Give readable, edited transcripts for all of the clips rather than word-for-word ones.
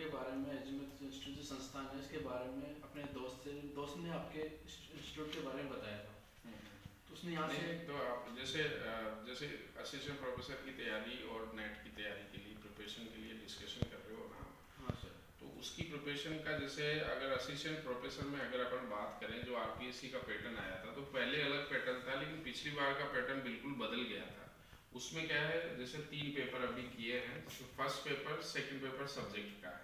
के बारे में, अजमत इंस्टीट्यूट जो संस्थान है इसके बारे में अपने दोस्त ने आपके इंस्टीट्यूट के बारे में बताया था। तो उसने यहाँ से नहीं, तो आप जैसे असिस्टेंट प्रोफेसर की तैयारी और नेट की तैयारी के लिए प्रिपरेशन के लिए डिस्कशन कर रहे हो ना। हाँ सर। तो उसकी प्रिपरेशन का जैसे अगर असिस्टेंट प्रोफेसर में अगर अपन बात करें, जो आरपीएससी का पैटर्न आया था, तो पहले अलग पैटर्न था, लेकिन पिछली बार का पैटर्न बिल्कुल बदल गया था। उसमें क्या है, जैसे 3 पेपर अभी किए हैं। First paper, second paper subject का है।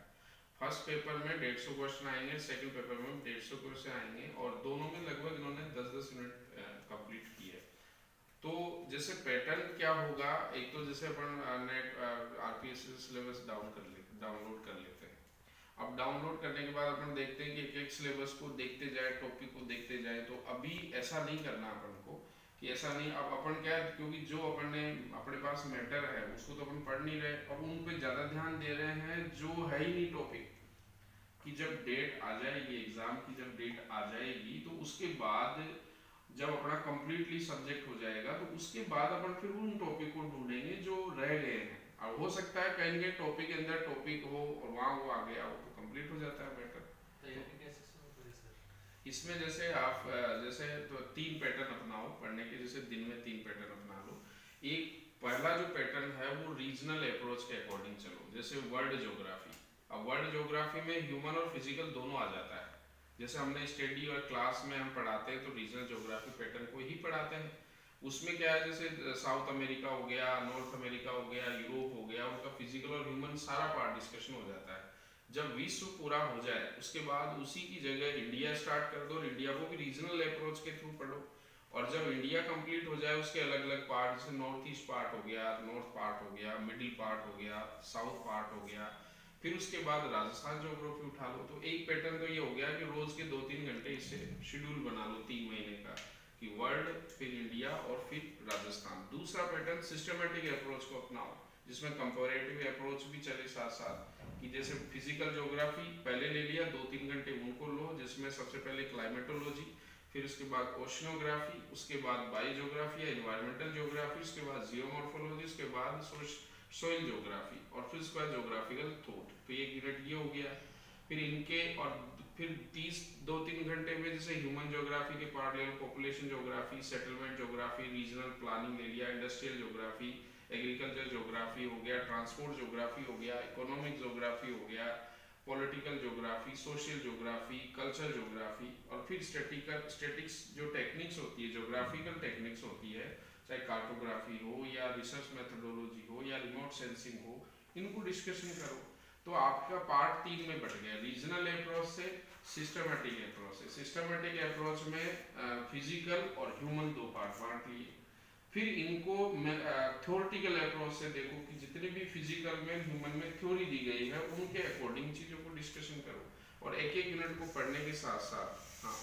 फर्स्ट पेपर में 150 क्वेश्चन आएंगे, सेकंड पेपर में 150 क्वेश्चन आएंगे, और दोनों में लगभग इन्होंने 10-10 मिनट कंप्लीट किए। तो जैसे पैटर्न क्या होगा, एक तो जैसे अपन नेट आरपीएससी सिलेबस डाउनलोड कर लेते हैं। अब डाउनलोड करने के बाद अपन देखते हैं कि एक एक सिलेबस को देखते जाए, टॉपिक को देखते जाए। तो अभी ऐसा नहीं करना अपन को, कि ऐसा नहीं। अब अपन क्या है, क्योंकि जो अपन ने अपने पास मैटर है उसको तो अपन पढ़ नहीं रहे, और उन पे ज़्यादा ध्यान दे रहे हैं जो है ही नहीं टॉपिक। कि जब डेट आ जाएगी एग्ज़ाम की, जब डेट आ जाएगी तो उसके बाद जब अपना कंप्लीटली सब्जेक्ट हो जाएगा, तो उसके बाद अपन फिर उन टॉपिक को ढूंढेंगे जो रह गए हैं। और हो सकता है कहीं कहीं टॉपिक के अंदर टॉपिक हो और वहाँ वो आ गया हो, तो कंप्लीट हो जाता है मैटर। तैयारी कैसे शुरू करें सर? इसमें जैसे आप जैसे तो 3 पैटर्न अपनाओ पढ़ने के। जैसे दिन में 3 पैटर्न अपना लो। एक पहला जो पैटर्न है वो रीजनल अप्रोच के अकॉर्डिंग चलो। जैसे वर्ल्ड ज्योग्राफी, अब वर्ल्ड ज्योग्राफी में ह्यूमन और फिजिकल दोनों आ जाता है। जैसे हमने स्टडी और क्लास में हम पढ़ाते हैं तो रीजनल ज्योग्राफी पैटर्न को ही पढ़ाते हैं। उसमें क्या है, जैसे साउथ अमेरिका हो गया, नॉर्थ अमेरिका हो गया, यूरोप हो गया, उनका फिजिकल और ह्यूमन सारा पार्ट डिस्कशन हो जाता है। जब विश्व पूरा हो जाए उसके बाद उसी की जगह इंडिया स्टार्ट कर दो, और इंडिया को भी रीजनल अप्रोच के थ्रू पढ़ो। और जब इंडिया कंप्लीट हो जाए उसके अलग अलग पार्ट, जैसे नॉर्थ ईस्ट पार्ट हो गया, नॉर्थ पार्ट हो गया, मिडिल पार्ट हो गया, साउथ पार्ट हो गया, फिर उसके बाद राजस्थान ज्योग्राफी उठा लो। तो एक पैटर्न तो ये हो गया कि रोज के 2-3 घंटे इससे शेड्यूल बना लो 3 महीने का, कि वर्ल्ड, फिर इंडिया और फिर राजस्थान। दूसरा पैटर्न सिस्टमेटिक अप्रोच को अपनाओ, जिसमें कंपैरेटिव अप्रोच भी चले साथ साथ। कि जैसे फिजिकल ज्योग्राफी पहले ले लिया, 2-3 घंटे उनको लो, जिसमें सबसे पहले क्लाइमेटोलॉजी, फिर उसके बाद ओशनोग्राफी, उसके बाद बायो ज्योग्राफी या इन्वायरमेंटल ज्योग्राफी, उसके बाद जियोमॉर्फोलॉजी, उसके बाद सोइल ज्योग्राफी, और फिर उसके बाद ज्योग्राफिकल थॉट। तो 1 यूनिट ये हो गया। फिर इनके और फिर 2-3 घंटे में जैसे ह्यूमन ज्योग्राफी के पार्ट ले लो, population geography, settlement geography, regional planning ले लिया, इंडस्ट्रियल ज्योग्राफी, एग्रीकल्चर ज्योग्राफी हो गया, ट्रांसपोर्ट ज्योग्राफी हो गया, इकोनॉमिक ज्योग्राफी हो गया, political geography, social geography, culture geography, और फिर स्टेटिक्स जो टेक्निक्स होती है, ज्योग्राफिकल टेक्निक्स होती है, चाहे कार्टोग्राफी हो या रिसर्च मेथोडोलॉजी हो या रिमोट सेंसिंग हो, इनको डिस्कशन करो। तो आपका पार्ट 3 में बढ़ गया, रीजनल अप्रोच से सिस्टमेटिक अप्रोच से। सिस्टमेटिक अप्रोच में फिजिकल और ह्यूमन 2 पार्ट बांट लिए। फिर इनको थ्योरेटिकल अप्रोच से देखो कि जितने भी फिजिकल में, ह्यूमन में थ्योरी दी गई है उनके अकॉर्डिंग चीज़ों को डिस्कशन करो, और 1-1 यूनिट को पढ़ने के साथ साथ। हाँ,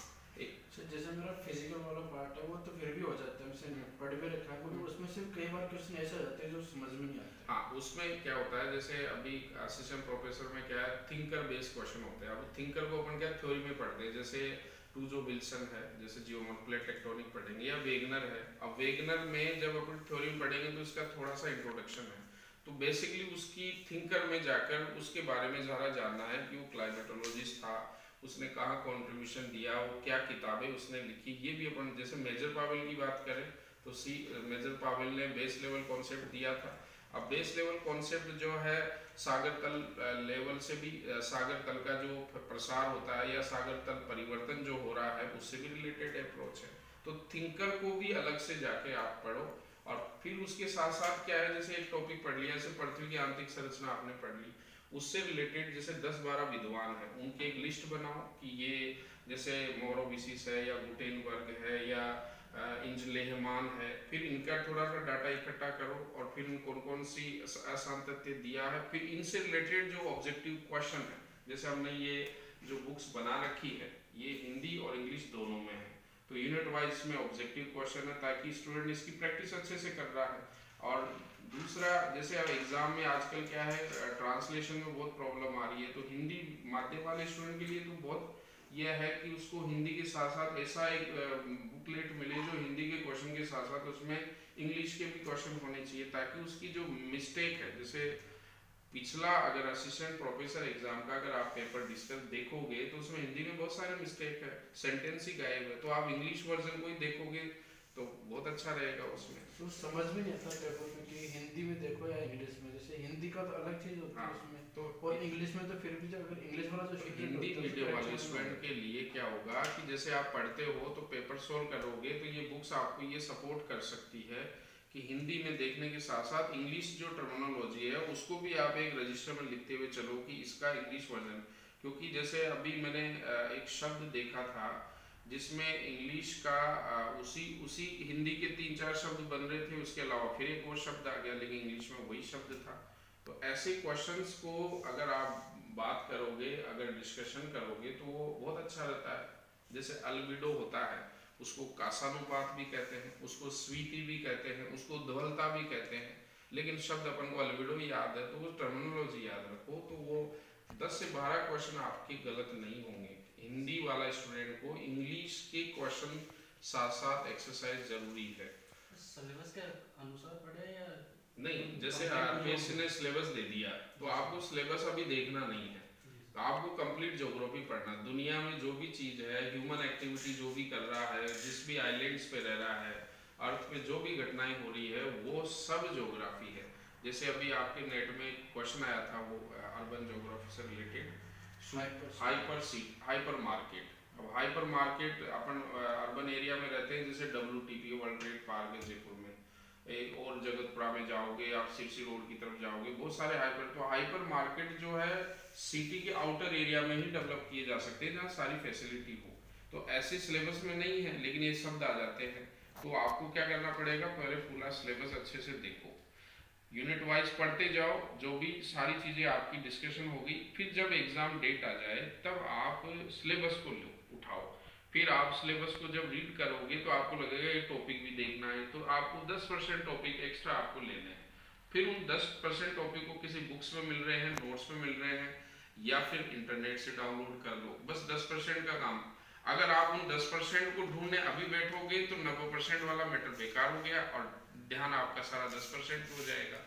सर जैसे मेरा फिजिकल वाला पार्ट है वो तो फिर भी हो जाता है, हमसे पढ़ भी रखा है, क्योंकि उसमें से कई बार क्वेश्चन ऐसे हो जाते हैं जो समझ में नहीं आते। हाँ, उसमें क्या होता है, जैसे अभी असिस्टेंट प्रोफेसर में क्या है, थिंकर बेस्ड क्वेश्चन होते हैं। अब थिंकर को अपन क्या थ्योरी में पढ़ते हैं, जैसे टूजो विल्सन है, जैसे जियोमॉर्फोलॉजी टेक्टोनिक पढ़ेंगे, या वेगनर है। अब वेगनर में जब अपन थ्योरी में पढ़ेंगे तो इसका थोड़ा सा इंट्रोडक्शन है। तो बेसिकली उसकी थिंकर में जाकर उसके बारे में ज़्यादा जानना है कि वो क्लाइमेटोलॉजिस्ट था, उसने कहाँ कंट्रीब्यूशन दिया, वो क्या किताबें उसने लिखी, ये भी अपन। जैसे मेजर पावेल की बात करें तो मेजर पावेल ने बेस लेवल कॉन्सेप्ट दिया था। अब बेस लेवल कॉन्सेप्ट जो है सागर तल लेवल से भी, सागर तल का जो प्रसार होता है या सागर तल परिवर्तन जो हो रहा है उससे भी रिलेटेड अप्रोच है। तो थिंकर को भी अलग से जाके आप पढ़ो। और फिर उसके साथ साथ क्या है, जैसे एक टॉपिक पढ़ लिया, जैसे पृथ्वी की आंतरिक संरचना आपने पढ़ ली, उससे रिलेटेड जैसे 10-12 विद्वान हैं, उनकी एक लिस्ट बनाओ कि ये जैसे मोरोविसिस है या गुटेनबर्ग है या इंजलेहमान है। फिर इनका थोड़ा सा डाटा इकट्ठा करो, और फिर कौन कौन सी असांतत्य दिया है, फिर इनसे रिलेटेड जो ऑब्जेक्टिव क्वेश्चन है। जैसे हमने ये जो बुक्स बना रखी है ये हिंदी और इंग्लिश दोनों में है, तो यूनिट वाइज में ऑब्जेक्टिव क्वेश्चन है, ताकि स्टूडेंट इसकी प्रैक्टिस अच्छे से कर रहा है। और दूसरा, जैसे अब एग्जाम में आजकल क्या है, ट्रांसलेशन में बहुत प्रॉब्लम आ रही है, तो हिंदी माध्यम वाले स्टूडेंट के लिए तो बहुत यह है कि उसको हिंदी के साथ साथ ऐसा एक बुकलेट मिले जो हिंदी के क्वेश्चन के साथ साथ उसमें इंग्लिश के भी क्वेश्चन होने चाहिए, ताकि उसकी जो मिस्टेक है, जैसे पिछला अगर असिस्टेंट प्रोफेसर एग्जाम का अगर आप पेपर डिस्कस देखोगे तो उसमें हिंदी में बहुत सारे मिस्टेक है, सेंटेंस ही गायब है। तो आप इंग्लिश वर्जन को ही देखोगे तो बहुत अच्छा रहेगा उसमें। तो समझ में नहीं आता पेपर में कि हिंदी में देखो या इंग्लिश में, जैसे हिंदी का तो अलग चीज होती है उसमें, तो और इंग्लिश में तो फिर भी जब अगर इंग्लिश वाला जो हिंदी मीडियम वाले स्टूडेंट के लिए क्या होगा कि जैसे आप पढ़ते हो तो पेपर सोल्व करोगे तो ये बुक्स आपको ये सपोर्ट कर सकती है कि हिंदी में देखने के साथ साथ इंग्लिश जो टर्मिनोलॉजी है उसको भी आप एक रजिस्टर में लिखते हुए चलो कि इसका इंग्लिश वर्जन। क्योंकि जैसे अभी मैंने एक शब्द देखा था जिसमें इंग्लिश का उसी उसी हिंदी के 3-4 शब्द बन रहे थे, उसके अलावा फिर एक और शब्द आ गया लेकिन इंग्लिश में वही शब्द था। तो ऐसे क्वेश्चंस को अगर आप बात करोगे, अगर डिस्कशन करोगे तो वो बहुत अच्छा रहता है। जैसे अल्बिडो होता है, उसको कासानुपात भी कहते हैं, उसको स्वीति भी कहते हैं, उसको धवलता भी कहते हैं, लेकिन शब्द अपन को अल्बिडो ही याद है तो वो टर्मिनोलॉजी याद रखो तो वो 10 से 12 क्वेश्चन आपके गलत नहीं होंगे। हिंदी वाला स्टूडेंट को इंग्लिश के क्वेश्चन साथ साथ एक्सरसाइज जरूरी है। सिलेबस के अनुसार पढ़े या नहीं, जैसे आरपीएससी ने सिलेबस दे दिया तो आपको सिलेबस अभी देखना नहीं है, तो आपको कंप्लीट ज्योग्राफी पढ़ना, दुनिया में जो भी चीज है, ह्यूमन एक्टिविटी जो भी कर रहा है, जिस भी आइलैंड्स पे रह रहा है, अर्थ पे जो भी घटनाएं हो रही है वो सब ज्योग्राफी है। जैसे अभी आपके नेट में क्वेश्चन आया था वो अर्बन ज्योग्राफी से रिलेटेड, हाइपर मार्केट। अब हाइपर मार्केट अपन अर्बन एरिया में रहते हैं, जैसे WTP वर्ल्ड ट्रेड पार्क है जयपुर में, एक और जगतपुरा में जाओगे, आप सिरसी रोड की तरफ जाओगे, बहुत सारे हाइपर। तो हाइपर मार्केट जो है सिटी के आउटर एरिया में ही डेवलप किए जा सकते हैं जहाँ सारी फैसिलिटी हो। तो ऐसे सिलेबस में नहीं है लेकिन ये शब्द आ जाते हैं, तो आपको क्या करना पड़ेगा, पहले पूरा सिलेबस अच्छे से देखो, यूनिट वाइज पढ़ते जाओ, जो भी सारी चीजें आपकी डिस्कशन होगी, फिर जब एग्जाम डेट आ जाए तब आप सिलेबस को उठाओ। फिर आप सिलेबस को जब रीड करोगे तो आपको लगेगा ये टॉपिक भी देखना है, तो आपको 10% टॉपिक एक्स्ट्रा आपको लेने हैं। फिर उन 10% टॉपिक को किसी बुक्स में मिल रहे हैं, नोट्स में मिल रहे हैं, या फिर इंटरनेट से डाउनलोड कर लो, बस 10% का काम। अगर आप उन 10% को ढूंढने अभी बैठोगे तो 90% वाला मैटर बेकार हो गया और ध्यान आपका सारा 10% हो जाएगा।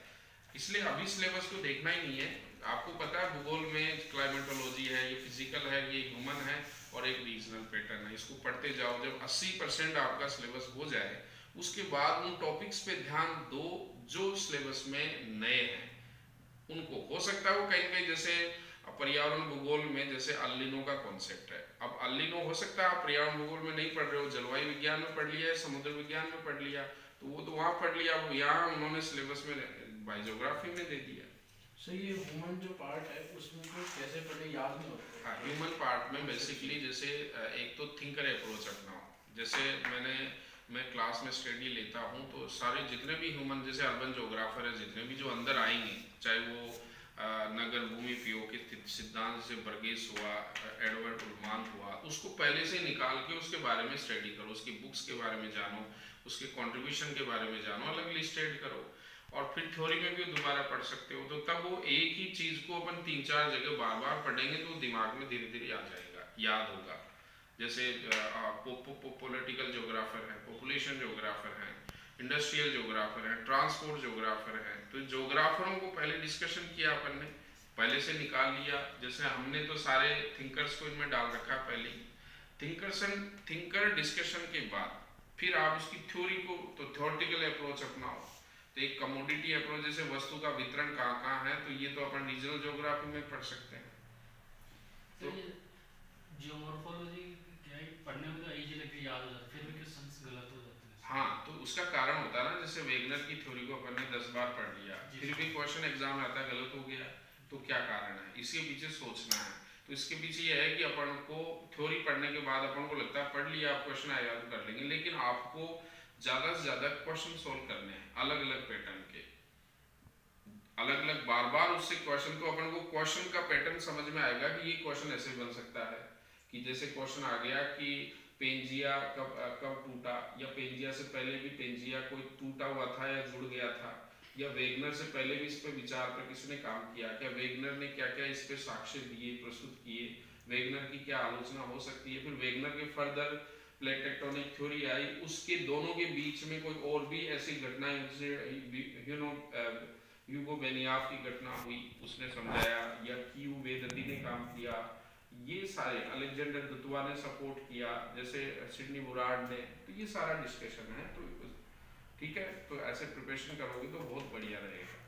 इसलिए अभी सिलेबस को देखना ही नहीं है। आपको पता है भूगोल में क्लाइमेटोलॉजी है, ये फिजिकल है, ये ह्यूमन है और एक रीजनल पैटर्न है, इसको पढ़ते जाओ। जब 80% आपका सिलेबस हो जाए उसके बाद उन टॉपिक्स पे ध्यान दो जो सिलेबस में नए हैं उनको। हो सकता है वो कहीं कहीं, जैसे पर्यावरण भूगोल में जैसे अल्लिनो का कॉन्सेप्ट है, अब अल्लिनो हो सकता है आप पर्यावरण भूगोल में नहीं पढ़ रहे हो, जलवायु विज्ञान में पढ़ लिया है, समुद्र विज्ञान में पढ़ लिया, तो वो तो वहाँ पढ़ लिया, वो यहाँ उन्होंने सिलेबस में बायोजियोग्राफी में दे दिया। सो ये ह्यूमन जो पार्ट है उसमें तो कैसे पढ़े याद नहीं होता। हाँ, ह्यूमन पार्ट में बेसिकली जैसे एक तो थिंकर अप्रोच अपनाओ। जैसे मैं क्लास में स्टडी लेता हूँ तो सारे जितने भी ह्यूमन, जैसे अर्बन ज्योग्राफर है, जितने भी जो अंदर आएंगे, चाहे वो नगर भूमि उपयोग के सिद्धांत से बर्गेस हुआ, एडवर्ड उलमान हुआ, उसको पहले से निकाल के उसके बारे में स्टडी करो, उसकी बुक्स के बारे में जानो, उसके कंट्रीब्यूशन के बारे में जानो, अलग लिस्टेड करो, और फिर थ्योरी में भी दोबारा पढ़ सकते हो। तो तब वो एक ही चीज को अपन 3-4 जगह बार बार पढ़ेंगे तो दिमाग में धीरे धीरे आ जाएगा, याद होगा। जैसे पॉलिटिकल ज्योग्राफर है, पॉपुलेशन ज्योग्राफर है, इंडस्ट्रियल ज्योग्राफर है, ट्रांसपोर्ट ज्योग्राफर है, तो ज्योग्राफरों को पहले डिस्कशन किया अपन ने, पहले से निकाल लिया। जैसे हमने तो सारे थिंकर्स को इनमें डाल रखा पहले ही, थिंकर डिस्कशन के बाद फिर आप इसकी थ्योरी को, तो थ्योरेटिकल अप्रोच अपनाओ। तो एक कमोडिटी अप्रोच, जैसे वस्तु का वितरण कहाँ कहाँ है, तो ये तो अपन रीजनल ज्योग्राफी में पढ़ सकते हैं। तो जियोमॉर्फोलॉजी क्या है, पढ़ने में तो इजी लगती है, याद हो जाता है, फिर भी क्वेश्चंस गलत हो जाते हैं। हाँ, तो उसका कारण होता है ना, जैसे वेगनर की थ्योरी को अपन ने 10 बार पढ़ लिया, फिर भी क्वेश्चन एग्जाम में आता गलत हो गया, तो क्या कारण है, इसके पीछे सोचना है। तो इसके पीछे यह है कि अपन को थ्योरी पढ़ने के बाद अपन को लगता है पढ़ लिया, आप क्वेश्चन आएगा तो कर लेंगे, लेकिन आपको ज्यादा से ज्यादा क्वेश्चन सोल्व करने हैं अलग अलग पैटर्न के, अलग अलग बार बार उससे क्वेश्चन, तो अपन को क्वेश्चन का पैटर्न समझ में आएगा कि ये क्वेश्चन ऐसे बन सकता है। कि जैसे क्वेश्चन आ गया कि पेंजिया कब टूटा, या पेंजिया से पहले भी पेंजिया कोई टूटा हुआ था या जुड़ गया था, या वेगनर से पहले भी इस पे विचार पर किसने काम किया, क्या वेगनर ने क्या क्या इस पे साक्ष्य दिए, प्रस्तुत किए, वेगनर की क्या आलोचना हो सकती है। फिर वेगनर के फर्दर प्लेट टेक्टोनिक थ्योरी आई, उसके दोनों के बीच में कोई और भी ऐसी घटनाएं, जैसे ह्यूगो बेनियाफ की घटना हुई, उसने समझाया, या क्यू वेदती ने काम किया, ये सारे अलेक्जेंडर दुतवा ने सपोर्ट किया, जैसे सिडनी बुराड ने, तो ये सारा डिस्कशन है। तो ठीक है, तो ऐसे प्रिपरेशन करोगे तो बहुत बढ़िया रहेगा।